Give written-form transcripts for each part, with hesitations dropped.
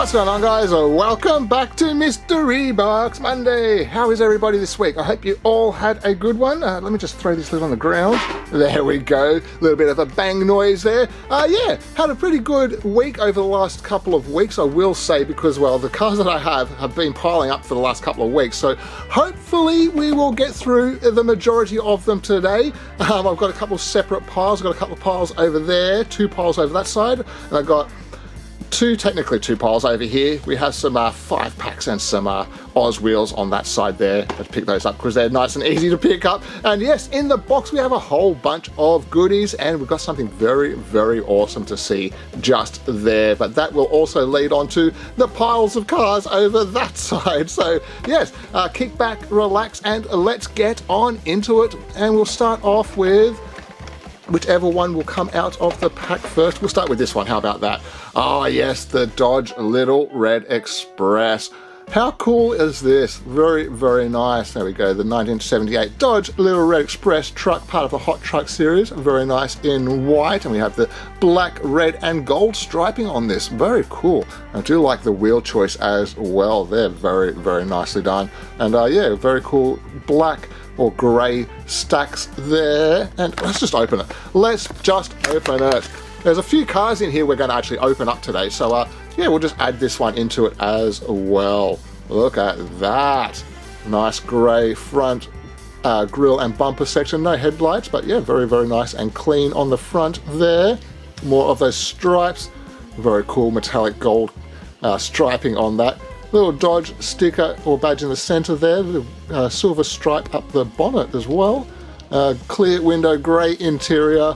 What's going on, guys? Welcome back to Mystery Box Monday. How is everybody this week? I hope you all had a good one. Let me just throw this lid on the ground. There we go. A little bit of a bang noise there. Yeah, had a pretty good week over the last couple of weeks, I will say, because, well, the cars that I have been piling up for the last couple of weeks. So hopefully we will get through the majority of them today. I've got a couple of separate piles. I've got a couple of piles over there, 2 piles over that side, and I've got technically two piles over here. We have some 5 packs and some Oz wheels on that side there. Let's pick those up because they're nice and easy to pick up. And yes, in the box we have a whole bunch of goodies, and we've got something very, very awesome to see just there. But that will also lead on to the piles of cars over that side. So yes, kick back, relax, and let's get on into it. And we'll start off with whichever one will come out of the pack first. We'll start with this one. How about that? Oh yes, the Dodge Little Red Express. How cool is this? Very, very nice. There we go, the 1978 Dodge Little Red Express truck, part of the Hot Truck series. Very nice in white, and we have the black, red, and gold striping on this. Very cool. I do like the wheel choice as well. They're very, very nicely done. And yeah, very cool black or grey stacks there. And let's just open it. Let's just open it. There's a few cars in here we're going to actually open up today, so yeah, we'll just add this one into it as well. Look at that. Nice grey front grille and bumper section. No headlights, but yeah, very, very nice and clean on the front there. More of those stripes. Very cool metallic gold striping on that. Little Dodge sticker or badge in the center there, with a silver stripe up the bonnet as well. Clear window, grey interior,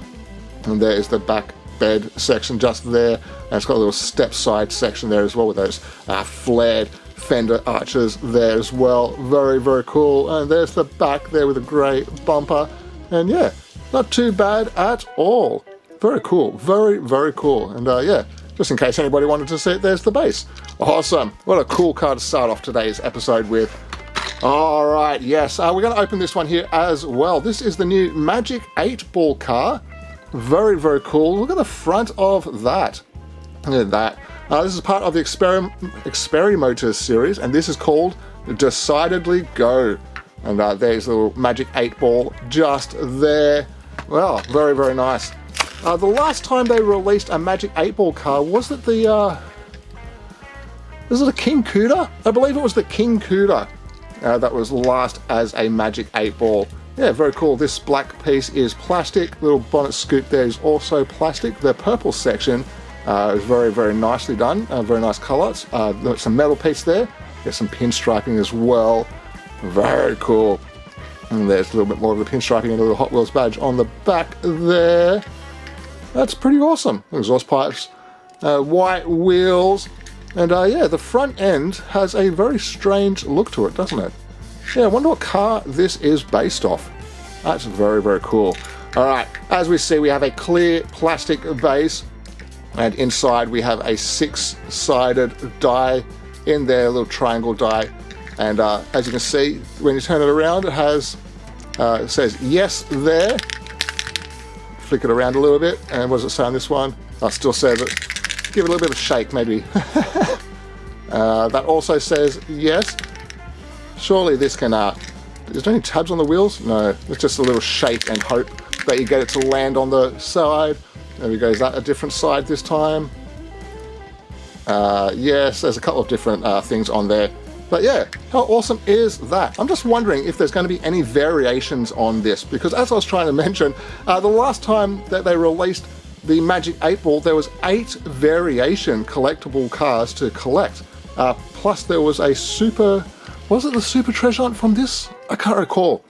and there is the back bed section just there. And it's got a little step side section there as well with those flared fender arches there as well. Very, very cool. And there's the back there with a grey bumper. And yeah, not too bad at all. Very cool. Very, very cool. And yeah, just in case anybody wanted to see it, there's the base. Awesome. What a cool car to start off today's episode with. All right, yes, we're going to open this one here as well. This is the new Magic 8-ball car. Very, very cool. Look at the front of that. Look at that. This is part of the Experimotors series, and this is called Decidedly Go. And there's a little Magic 8-ball just there. Well, very, very nice. The last time they released a Magic 8-ball car, was it the... is it a King Cuda? I believe it was the King Cuda that was last as a Magic 8-ball. Yeah, very cool. This black piece is plastic. Little bonnet scoop there is also plastic. The purple section is very, very nicely done. Very nice colour. Some metal piece there. There's some pinstriping as well. Very cool. And there's a little bit more of the pinstriping and a little Hot Wheels badge on the back there. That's pretty awesome. Exhaust pipes, white wheels, and yeah, the front end has a very strange look to it, doesn't it? Yeah, I wonder what car this is based off. That's very, very cool. All right, as we see, we have a clear plastic base, and inside we have a 6-sided die in there, a little triangle die. And as you can see, when you turn it around, it has, it says yes there. Flick it around a little bit, and what does it say on this one? It still says it. Give it a little bit of a shake, maybe. That also says yes. Surely this can, is there any tabs on the wheels? No, it's just a little shake and hope that you get it to land on the side. There we go, is that a different side this time? Yes, there's a couple of different things on there. But yeah, how awesome is that? I'm just wondering if there's going to be any variations on this, because as I was trying to mention, the last time that they released the Magic 8-ball, there was 8 variation collectible cars to collect. Plus there was a was it the Super Treasure Hunt from this? I can't recall.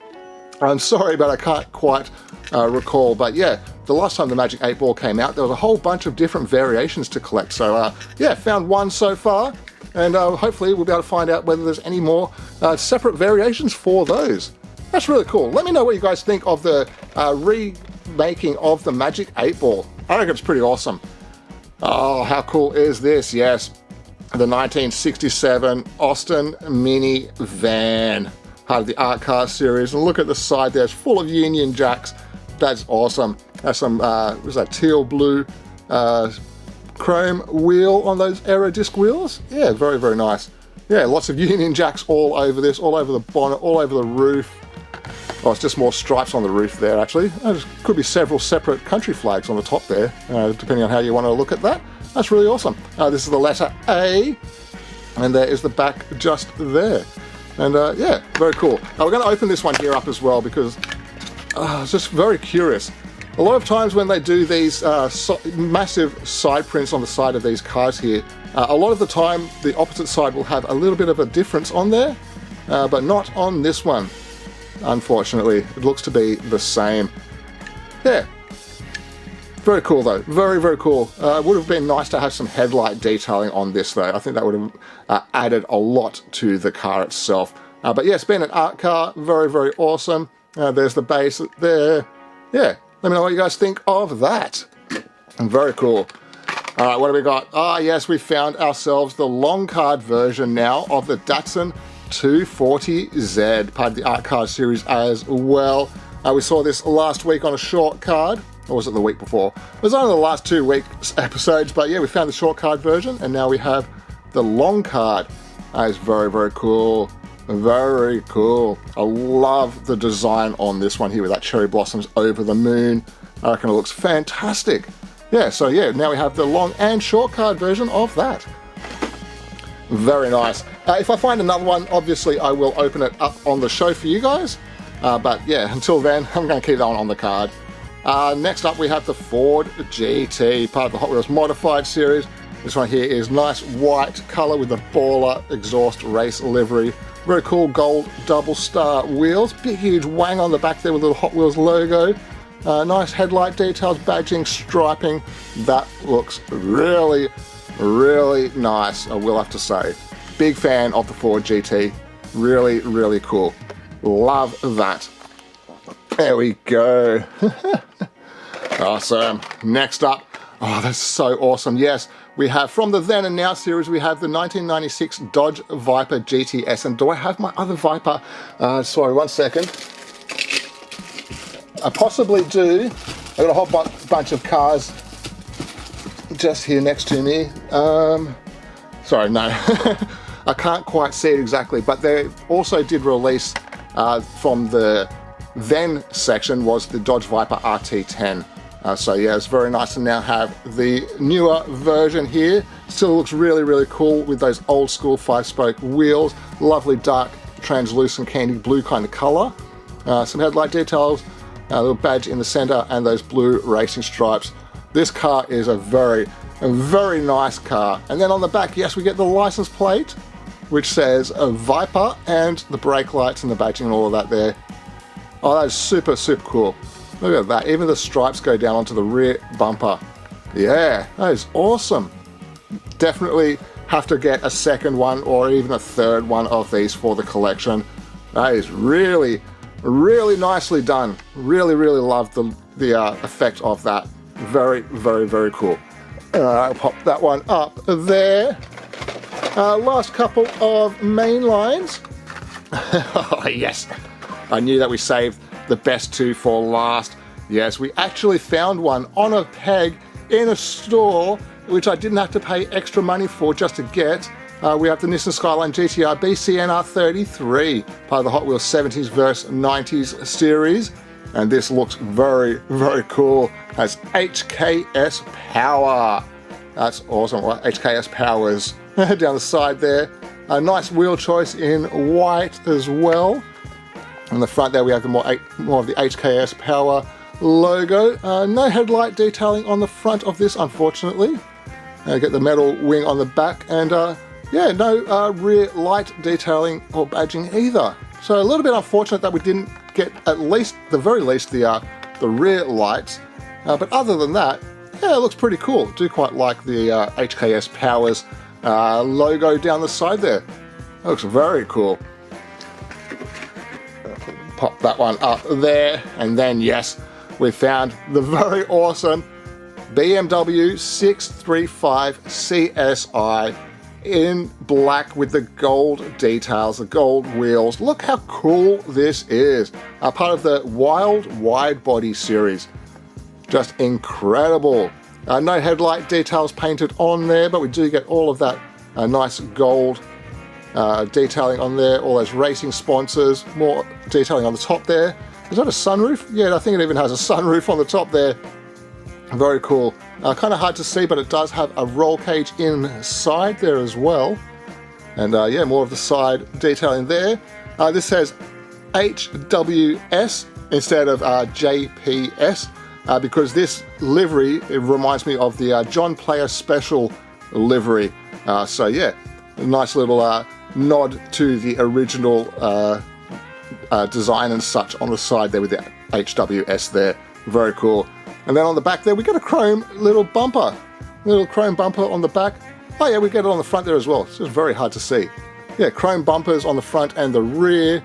I'm sorry, but I can't quite recall. But yeah, the last time the Magic 8-ball came out, there was a whole bunch of different variations to collect. So yeah, found one so far. And hopefully we'll be able to find out whether there's any more separate variations for those. That's really cool. Let me know what you guys think of the remaking of the Magic 8-ball. I reckon it's pretty awesome. Oh, how cool is this? Yes, the 1967 Austin Mini Van, part of the Art Car series. And look at the side there, it's full of Union Jacks. That's awesome. That's some, was that teal blue chrome wheel on those aero disc wheels. Yeah, very, very nice. Yeah, lots of Union Jacks all over this, all over the bonnet, all over the roof. Oh, it's just more stripes on the roof there, actually. There could be several separate country flags on the top there, depending on how you want to look at that. That's really awesome. This is the letter A, and there is the back just there. And yeah, very cool. We're going to open this one here up as well because I was just very curious. A lot of times when they do these massive side prints on the side of these cars here, a lot of the time the opposite side will have a little bit of a difference on there, but not on this one. Unfortunately, it looks to be the same. Yeah. Very cool though, very, very cool. It would have been nice to have some headlight detailing on this though. I think that would have added a lot to the car itself. But yes, being an art car, very, very awesome. There's the base there. Yeah, let me know what you guys think of that. Very cool. All right, what do we got? Ah, yes, we found ourselves the long card version now of the Datsun 240Z, part of the art card series as well. We saw this last week on a short card. Or was it the week before? It was only the last 2 weeks episodes, but yeah, we found the short card version, and now we have the long card. That is very, very cool. Very cool. I love the design on this one here with that cherry blossoms over the moon. I reckon it looks fantastic. Yeah, so yeah, now we have the long and short card version of that. Very nice. If I find another one, obviously I will open it up on the show for you guys. But yeah, until then, I'm going to keep that one on the card. Next up we have the Ford GT, part of the Hot Wheels Modified series. This one here is nice white colour with the baller exhaust race livery. Very cool gold double star wheels. Big huge wang on the back there with a little Hot Wheels logo. Nice headlight details, badging, striping. That looks really, really nice, I will have to say. Big fan of the Ford GT. Really, really cool. Love that. There we go. Awesome. Next up, oh, that's so awesome. Yes, we have from the Then and Now series, we have the 1996 Dodge Viper GTS. And do I have my other Viper? Sorry, 1 second. I possibly do. I've got a whole bunch of cars just here next to me. Sorry, no. I can't quite see it exactly, but they also did release from the Then section was the Dodge Viper RT10. So yeah, it's very nice to now have the newer version here. Still looks really, really cool with those old school 5-spoke wheels. Lovely dark, translucent candy blue kind of color. Some headlight details, a little badge in the center, and those blue racing stripes. This car is a very nice car. And then on the back, yes, we get the license plate, which says a Viper, and the brake lights and the badging and all of that there. Oh, that is super, super cool. Look at that. Even the stripes go down onto the rear bumper. Yeah, that is awesome. Definitely have to get a second one or even a third one of these for the collection. That is really, really nicely done. Really, really love the effect of that. Very, very, very cool. I'll pop that one up there. Last couple of main lines. Oh, yes. I knew that we saved the best two for last. Yes, we actually found one on a peg in a store, which I didn't have to pay extra money for just to get. We have the Nissan Skyline GTR BCNR33, part of the Hot Wheels 70s vs 90s series. And this looks very, very cool. Has HKS power. That's awesome. Well, HKS powers down the side there. A nice wheel choice in white as well. On the front there we have the more of the HKS power logo. No headlight detailing on the front of this, unfortunately. Get the metal wing on the back, and yeah, no rear light detailing or badging either. So a little bit unfortunate that we didn't get at least, the very least, the rear lights. But other than that, yeah, it looks pretty cool. Do quite like the HKS Powers logo down the side there. That looks very cool. Pop that one up there, and then yes, we found the very awesome BMW 635 CSI in black with the gold details, the gold wheels. Look how cool this is. Part of the Wild Wide Body series. Just incredible. No headlight details painted on there, but we do get all of that nice gold detailing on there, all those racing sponsors, more detailing on the top there. Is that a sunroof? Yeah, I think it even has a sunroof on the top there. Very cool. Kind of hard to see, but it does have a roll cage inside there as well. And yeah, more of the side detailing there. This says HWS instead of JPS because this livery, it reminds me of the John Player Special livery. So yeah, a nice little nod to the original design and such on the side there with the HWS there. Very cool. And then on the back there we get a chrome little bumper. Little chrome bumper on the back. Oh yeah, we get it on the front there as well. It's just very hard to see. Yeah, chrome bumpers on the front and the rear.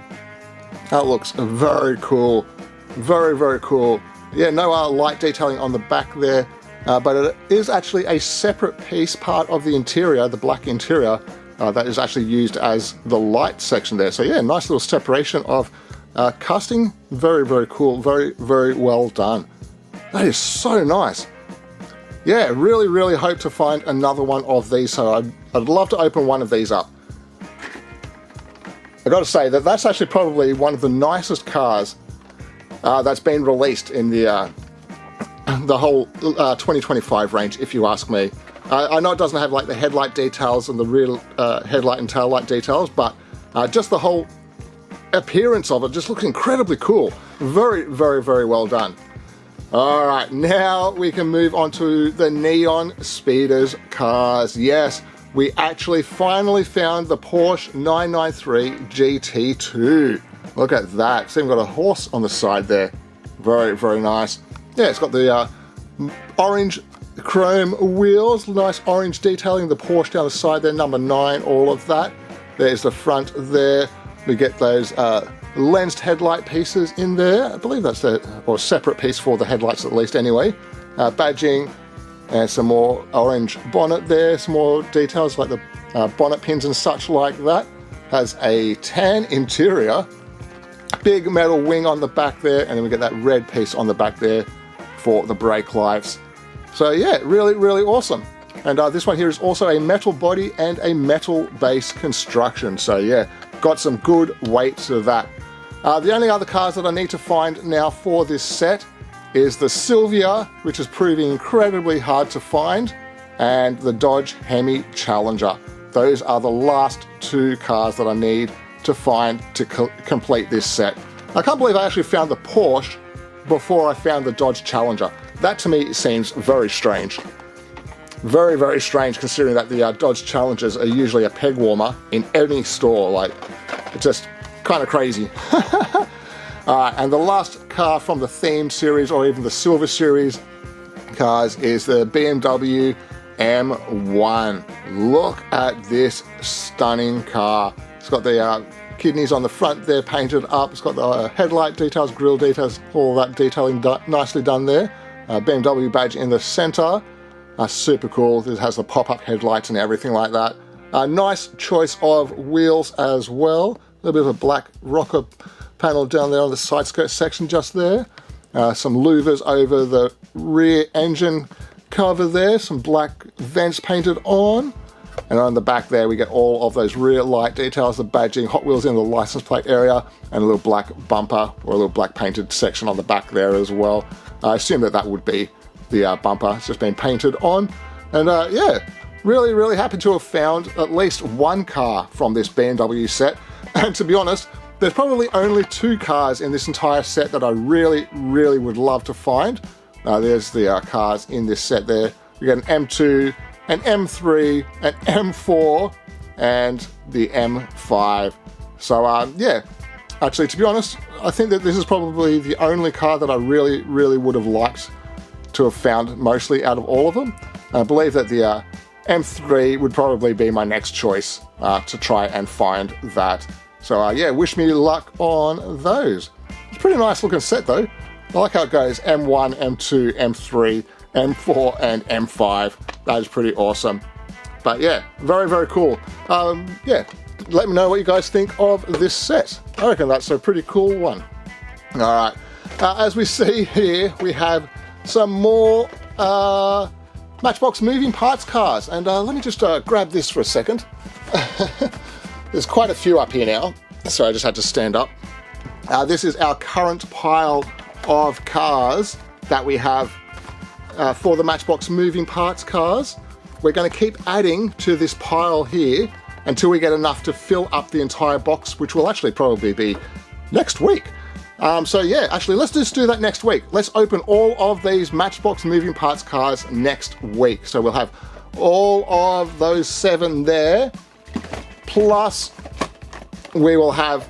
That looks very cool. Very, very cool. Yeah, no light detailing on the back there. But it is actually a separate piece, part of the interior, the black interior, that is actually used as the light section there. So yeah, nice little separation of casting. Very, very cool. Very, very well done. That is so nice. Yeah, really, really hope to find another one of these. So I'd love to open one of these up. I got to say that that's actually probably one of the nicest cars that's been released in the whole 2025 range, if you ask me. I know it doesn't have like the headlight details and the rear headlight and tail light details, but just the whole appearance of it just looks incredibly cool. Very, very, very well done. All right, now we can move on to the Neon Speeders cars. Yes, we actually finally found the Porsche 993 GT2. Look at that. It's even got a horse on the side there. Very, very nice. Yeah, it's got the orange chrome wheels, nice orange detailing, the Porsche down the side there, number 9, all of that. There's the front there. We get those lensed headlight pieces in there. I believe that's a separate piece for the headlights at least anyway. Badging and some more orange bonnet there, some more details like the bonnet pins and such like that. Has a tan interior, big metal wing on the back there, and then we get that red piece on the back there for the brake lights. So yeah, really, really awesome. And this one here is also a metal body and a metal base construction. So yeah, got some good weight to that. The only other cars that I need to find now for this set is the Silvia, which is proving incredibly hard to find, and the Dodge Hemi Challenger. Those are the last 2 cars that I need to find to complete this set. I can't believe I actually found the Porsche before I found the Dodge Challenger. That to me seems very strange. Very, very strange considering that the Dodge Challengers are usually a peg warmer in any store. Like, it's just kind of crazy. And the last car from the theme series or even the Silver Series cars is the BMW M1. Look at this stunning car. It's got the kidneys on the front there painted up. It's got the headlight details, grille details, all that detailing nicely done there. BMW badge in the center. Super cool. This has the pop-up headlights and everything like that. Nice choice of wheels as well. A little bit of a black rocker panel down there on the side skirt section just there. Some louvers over the rear engine cover there. Some black vents painted on. And on the back there we get all of those rear light details, the badging, Hot Wheels in the license plate area, and a little black bumper or a little black painted section on the back there as well. I assume that would be the bumper. It's just been painted on. And yeah, really, really happy to have found at least 1 car from this BMW set. And to be honest, there's probably only 2 cars in this entire set that I really, really would love to find. There's the cars in this set there. We get an M2, an M3, an M4, and the M5. So yeah, actually to be honest, I think that this is probably the only car that I really, really would have liked to have found mostly out of all of them. I believe that the M3 would probably be my next choice to try and find that. So yeah, wish me luck on those. It's a pretty nice looking set though. I like how it goes M1, M2, M3, M4 and M5. That is pretty awesome. But yeah, very, very cool. Yeah, let me know what you guys think of this set. I reckon that's a pretty cool one. All right, as we see here, we have some more Matchbox moving parts cars. And let me just grab this for a second. There's quite a few up here now, so I just had to stand up. This is our current pile of cars that we have for the Matchbox moving parts cars. We're going to keep adding to this pile here until we get enough to fill up the entire box, which will actually probably be next week. So yeah, actually let's just do that next week. Let's open all of these Matchbox moving parts cars next week. So we'll have all of those 7 there, plus we will have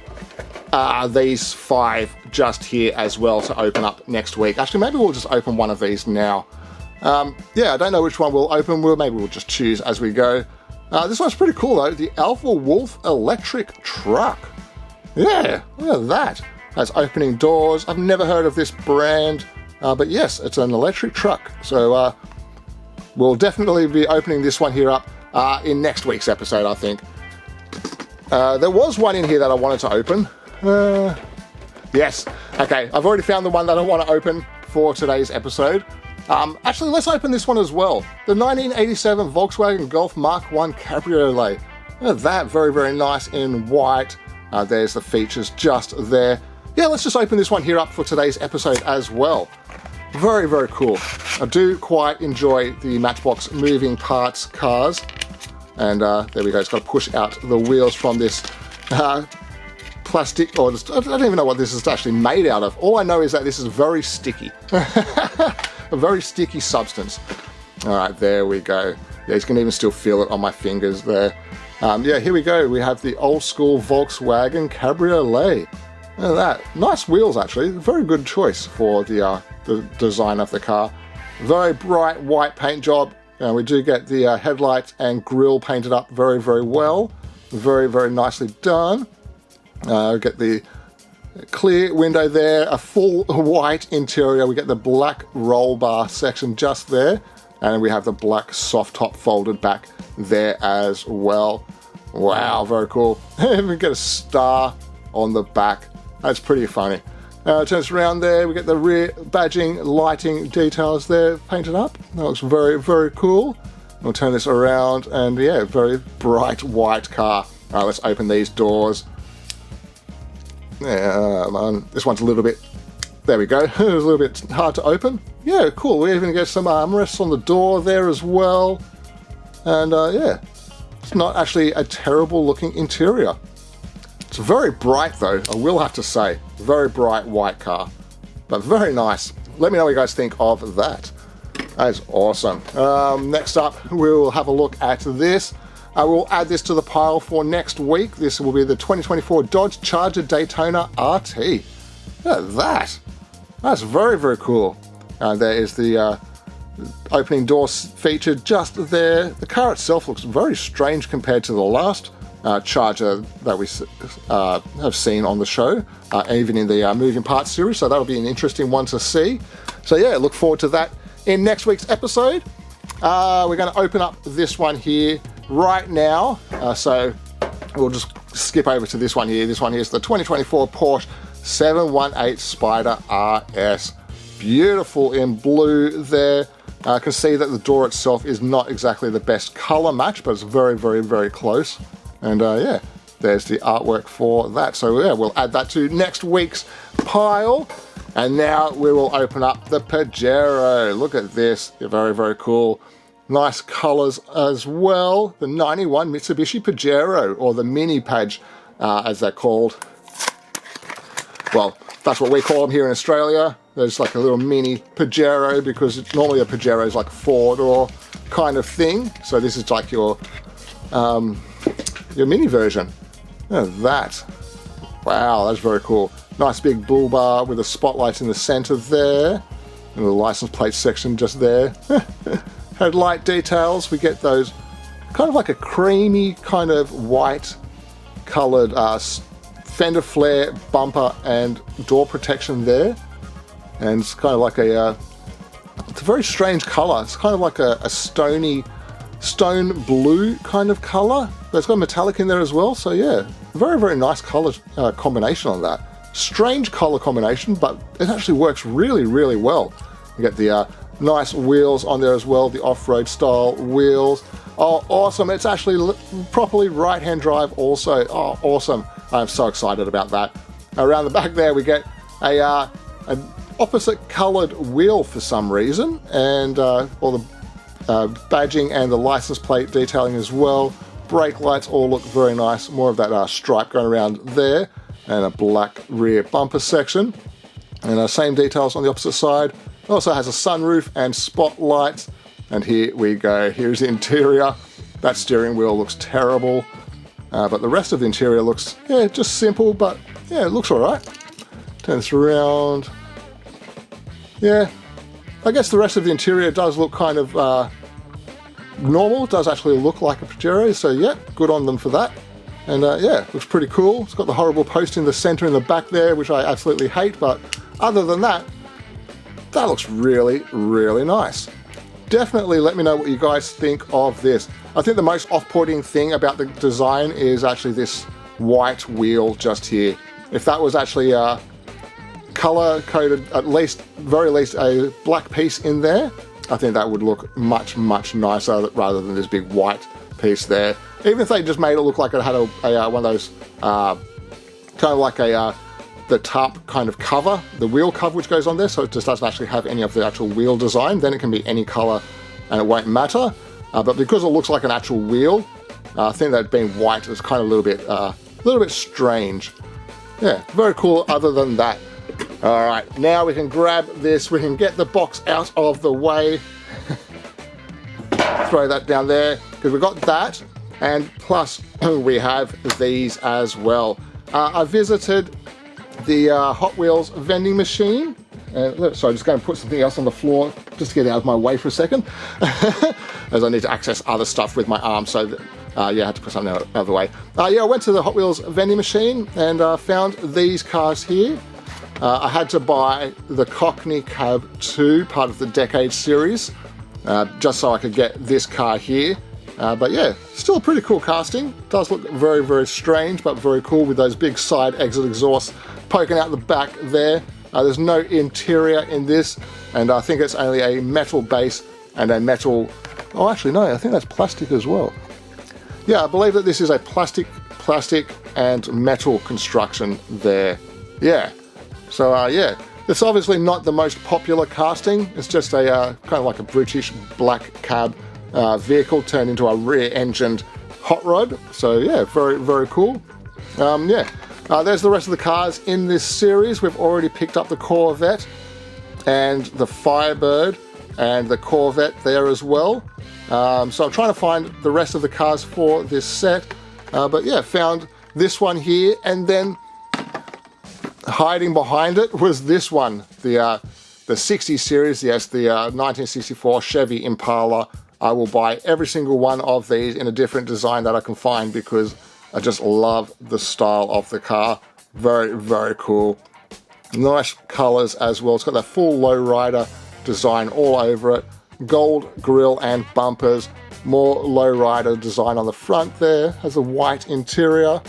these 5 just here as well to open up next week. Actually, maybe we'll just open one of these now. Yeah, I don't know which one we'll open. Maybe we'll just choose as we go. This one's pretty cool though, the Alpha Wolf electric truck. Yeah, look at that. That's opening doors. I've never heard of this brand, but yes, it's an electric truck. So we'll definitely be opening this one here up in next week's episode, I think. There was one in here that I wanted to open. Yes, okay, I've already found the one that I want to open for today's episode. Actually, let's open this one as well. The 1987 Volkswagen Golf Mark I Cabriolet. Look at that, very, very nice in white. There's the features just there. Yeah, let's just open this one here up for today's episode as well. Very, very cool. I do quite enjoy the Matchbox moving parts cars. And there we go, it's got to push out the wheels from this plastic, or I don't even know what this is actually made out of. All I know is that this is very sticky. A very sticky substance. All right, there we go. Yeah, you can even still feel it on my fingers there. Yeah, here we go. We have the old school Volkswagen Cabriolet. Look at that. Nice wheels, actually. Very good choice for the design of the car. Very bright white paint job. We do get the headlights and grille painted up very, very well. Very, very nicely done. Get the clear window there, a full white interior. We get the black roll bar section just there. And we have the black soft top folded back there as well. Wow, very cool. We get a star on the back. That's pretty funny. Turns around there, we get the rear badging, lighting details there painted up. That looks very, very cool. We'll turn this around and yeah, very bright white car. All right, let's open these doors. Yeah, this one's a little bit, there we go. It was a little bit hard to open. Yeah, cool. We even get some armrests on the door there as well. And yeah, it's not actually a terrible looking interior. It's very bright though, I will have to say. Very bright white car, but very nice. Let me know what you guys think of that. That is awesome. Next up, we'll have a look at this. I will add this to the pile for next week. This will be the 2024 Dodge Charger Daytona RT. Look at that. That's very, very cool. There is the opening door feature just there. The car itself looks very strange compared to the last Charger that we have seen on the show, even in the moving parts series, so that'll be an interesting one to see. So yeah, look forward to that in next week's episode. We're going to open up this one here right now, so we'll just skip over to this one here. This one here is the 2024 Porsche 718 Spider RS. Beautiful in blue there. I can see that the door itself is not exactly the best color match, but it's very, very, very close. And yeah, there's the artwork for that. So yeah, we'll add that to next week's pile. And now we will open up the Pajero. Look at this, very, very cool. Nice colors as well. The 91 Mitsubishi Pajero, or the Mini Paj, as they're called. Well, that's what we call them here in Australia. There's like a little mini Pajero, because normally a Pajero is like a four-door kind of thing. So this is like your mini version. Look at that. Wow, that's very cool. Nice big bull bar with a spotlight in the center there. And the license plate section just there. Headlight details, we get those kind of like a creamy kind of white colored fender flare bumper and door protection there. And it's kind of like it's a very strange color. It's kind of like a stone blue kind of color. But it's got metallic in there as well. So yeah, very, very nice color combination on that. Strange color combination, but it actually works really, really well. You get the Nice wheels on there as well, the off-road style wheels. Oh, awesome. It's actually properly right-hand drive also. Oh, awesome. I'm so excited about that. Around the back there, we get an opposite colored wheel for some reason, and all the badging and the license plate detailing as well. Brake lights all look very nice. More of that stripe going around there, and a black rear bumper section. And same details on the opposite side. Also has a sunroof and spotlights. And here we go. Here's the interior. That steering wheel looks terrible. But the rest of the interior looks, yeah, just simple, but yeah, it looks all right. Turn this around. Yeah, I guess the rest of the interior does look kind of normal. It does actually look like a Pajero, so yeah, good on them for that. And yeah, looks pretty cool. It's got the horrible post in the center in the back there, which I absolutely hate, but other than that, that looks really, really nice. Definitely let me know what you guys think of this. I think the most off-putting thing about the design is actually this white wheel just here. If that was actually color-coded, at least, very least, a black piece in there, I think that would look much, much nicer rather than this big white piece there. Even if they just made it look like it had one of those, kind of like the top kind of cover, the wheel cover which goes on there, so it just doesn't actually have any of the actual wheel design, then it can be any color and it won't matter. But because it looks like an actual wheel, I think that being white is kind of a little bit strange. Yeah, very cool other than that. All right, now we can grab this, we can get the box out of the way. Throw that down there, because we've got that, and plus we have these as well. I visited the Hot Wheels vending machine. Sorry, I'm just going to put something else on the floor just to get out of my way for a second, as I need to access other stuff with my arm, so that, yeah, I had to put something out of the way. Yeah, I went to the Hot Wheels vending machine and found these cars here. I had to buy the Cockney Cab 2, part of the Decade series, just so I could get this car here. But yeah, still a pretty cool casting. Does look very, very strange, but very cool with those big side exit exhausts poking out the back there. There's no interior in this, and I think it's only a metal base and a metal... Oh, actually, no, I think that's plastic as well. Yeah, I believe that this is a plastic and metal construction there. Yeah. So, yeah, it's obviously not the most popular casting. It's just a kind of like a British black cab vehicle turned into a rear-engined hot rod. So, yeah, very, very cool. Yeah, there's the rest of the cars in this series. We've already picked up the Corvette and the Firebird and the Corvette there as well. So I'm trying to find the rest of the cars for this set. But, yeah, found this one here, and then hiding behind it was this one, the 60 series, yes, the 1964 Chevy Impala. I will buy every single one of these in a different design that I can find because I just love the style of the car. Very, very cool. Nice colors as well. It's got that full lowrider design all over it. Gold grille and bumpers. More lowrider design on the front there. Has a white interior.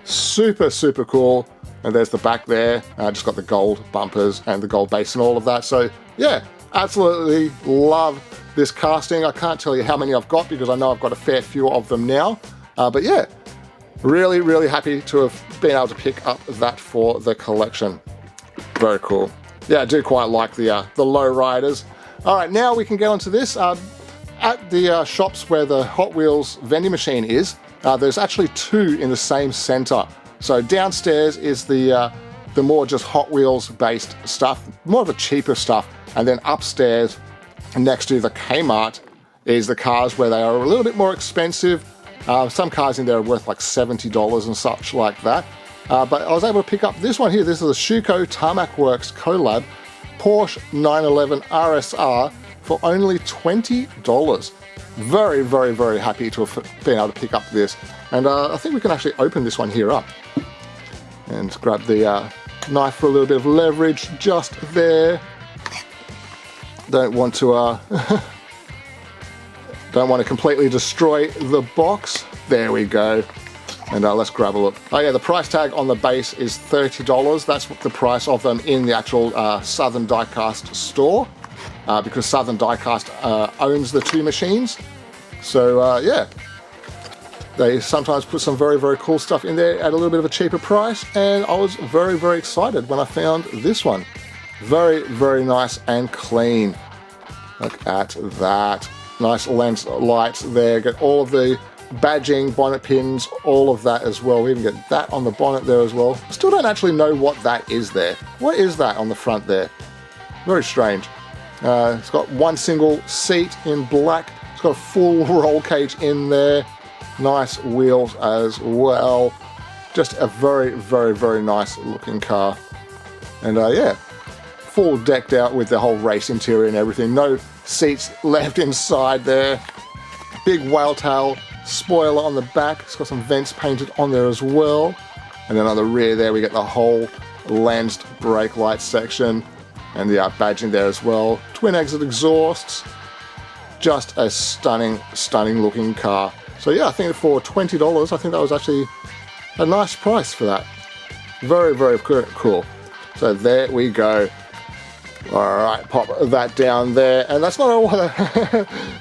Super, super cool. And there's the back there. Just got the gold bumpers and the gold base and all of that. So yeah, absolutely love this casting. I can't tell you how many I've got because I know I've got a fair few of them now. But yeah, really, really happy to have been able to pick up that for the collection. Very cool. Yeah, I do quite like the low riders. All right, now we can get onto this. At the shops where the Hot Wheels vending machine is, there's actually two in the same center. So downstairs is the more just Hot Wheels based stuff, more of the cheaper stuff. And then upstairs next to the Kmart is the cars where they are a little bit more expensive. Some cars in there are worth like $70 and such like that. But I was able to pick up this one here. This is the Schuco Tarmac Works collab Porsche 911 RSR for only $20. Very, very, very happy to have been able to pick up this. And I think we can actually open this one here up. And grab the knife for a little bit of leverage just there. Don't want to don't want to completely destroy the box. There we go. And let's grab a look. Oh yeah, the price tag on the base is $30. That's the price of them in the actual Southern Diecast store. because Southern Diecast owns the two machines. So yeah, they sometimes put some very, very cool stuff in there at a little bit of a cheaper price, and I was very, very excited when I found this one. Very, very nice and clean. Look at that. Nice lens lights there. Get all of the badging, bonnet pins, all of that as well. We even get that on the bonnet there as well. Still don't actually know what that is there. What is that on the front there? Very strange. It's got one single seat in black. It's got a full roll cage in there. Nice wheels as well. Just a very, very, very nice looking car. And yeah, full decked out with the whole race interior and everything. No seats left inside there. Big whale tail spoiler on the back. It's got some vents painted on there as well. And then on the rear there we get the whole lensed brake light section. And the badging there as well. Twin exit exhausts. Just a stunning, stunning looking car. So yeah, I think for $20, I think that was actually a nice price for that. Very, very cool. So there we go. All right, pop that down there. And that's not all.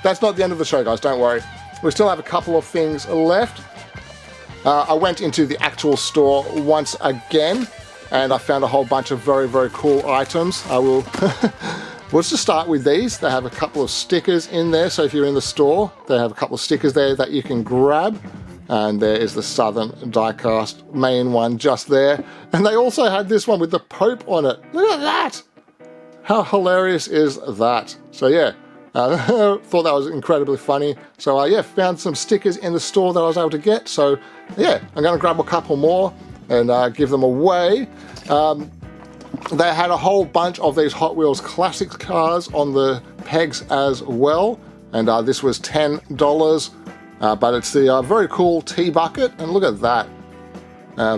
That's not the end of the show, guys. Don't worry. We still have a couple of things left. I went into the actual store once again, and I found a whole bunch of very, very cool items. I will. Let's just start with these. They have a couple of stickers in there, so if you're in the store, they have a couple of stickers there that you can grab. And there is the Southern Diecast main one just there. And they also had this one with the Pope on it. Look at that! How hilarious is that? So yeah, thought that was incredibly funny. So yeah, found some stickers in the store that I was able to get. So yeah, I'm going to grab a couple more and give them away. They had a whole bunch of these Hot Wheels Classics cars on the pegs as well. And this was $10. But it's the very cool tea bucket. And look at that.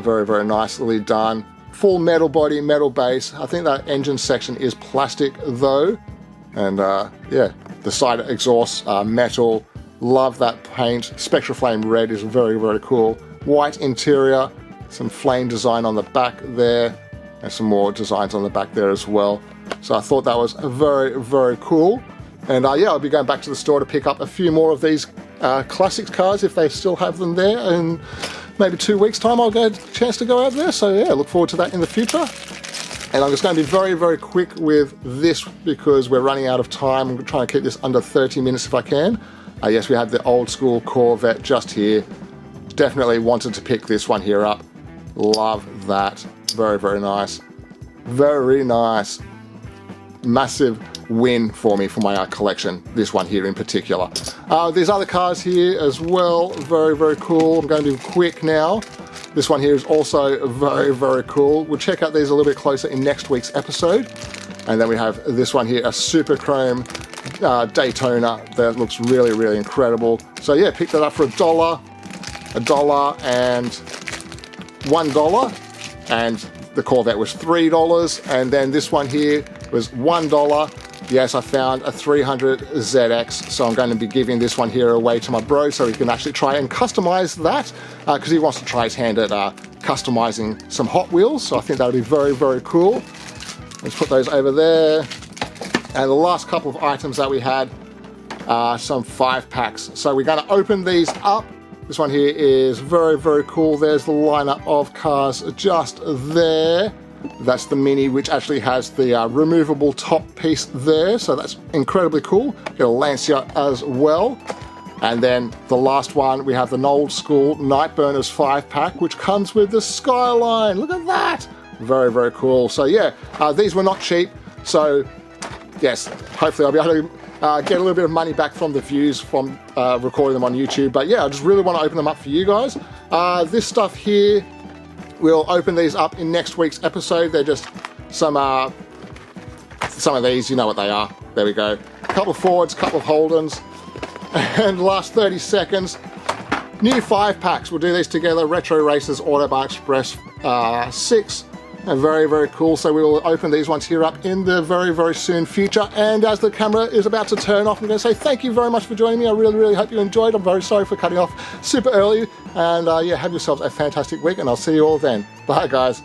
Very, very nicely done. Full metal body, metal base. I think that engine section is plastic though. And yeah, the side exhausts are metal. Love that paint. Spectra Flame red is very, very cool. White interior. Some flame design on the back there. And some more designs on the back there as well. So I thought that was very, very cool. And yeah, I'll be going back to the store to pick up a few more of these classics cars if they still have them there. And maybe 2 weeks time I'll get a chance to go out there. So yeah, look forward to that in the future. And I'm just going to be very, very quick with this because we're running out of time. I'm trying to keep this under 30 minutes if I can. Yes, we have the old school Corvette just here. Definitely wanted to pick this one here up. Love that. Very, very nice. Very nice. Massive win for me for my collection. This one here in particular. There's other cars here as well. Very, very cool. I'm going to be quick now. This one here is also very, very cool. We'll check out these a little bit closer in next week's episode. And then we have this one here, a Super Chrome Daytona that looks really, really incredible. So yeah, picked that up for $1 and $1. And the Corvette was $3. And then this one here was $1. Yes, I found a 300 ZX, so I'm going to be giving this one here away to my bro so he can actually try and customize that because he wants to try his hand at customizing some Hot Wheels. So I think that'll be very, very cool. Let's put those over there. And the last couple of items that we had are some 5-packs. So we're going to open these up. This one here is very, very cool. There's the lineup of cars just there. That's the Mini, which actually has the removable top piece there. So that's incredibly cool. Get a Lancia as well. And then the last one, we have the old school Nightburners 5-pack, which comes with the Skyline. Look at that. Very, very cool. So yeah, these were not cheap. So yes, hopefully I'll be able to get a little bit of money back from the views from recording them on YouTube. But yeah, I just really want to open them up for you guys. This stuff here, we'll open these up in next week's episode. They're just some of these, you know what they are. There we go. A couple of Fords, a couple of Holdens. And last 30 seconds, new 5-packs. We'll do these together. Retro Racers Autobahn Express 6. And very, very cool. So we will open these ones here up in the very, very soon future. And as the camera is about to turn off, I'm going to say thank you very much for joining me. I really, really hope you enjoyed. I'm very sorry for cutting off super early. And yeah, have yourselves a fantastic week, and I'll see you all then. Bye, guys.